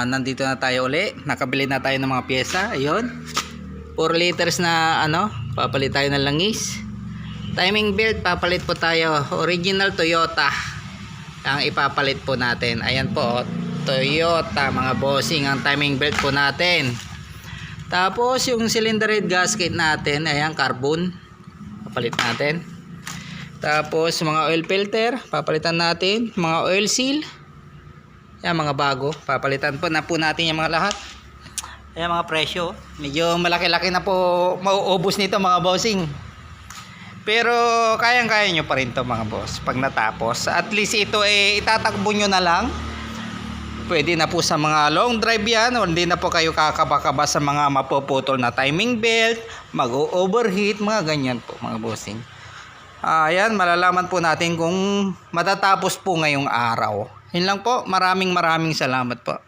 Nandito na tayo uli. Nakabili na tayo ng mga pyesa. Ayun. 4 liters na papalit tayo ng langis. Timing belt, papalit po tayo. Original Toyota ang ipapalit po natin. Ayan po, Toyota mga bossing, ang timing belt po natin. Tapos yung cylinder head gasket natin, ayan, carbon, papalit natin. Tapos mga oil filter, papalitan natin. Mga oil seal, ayan, mga bago, papalitan po na po natin yung mga lahat. Ayan mga presyo, medyo malaki-laki na po mauubos nito mga bossing. Pero kayang-kaya nyo pa rin to mga boss pag natapos. At least ito itatakbo nyo na lang. Pwede na po sa mga long drive yan. O hindi na po kayo kakaba-kaba sa mga mapuputol na timing belt, mag-overheat, mga ganyan po mga bossing. Ayan, malalaman po natin kung matatapos po ngayong araw. Yun lang po, maraming salamat po.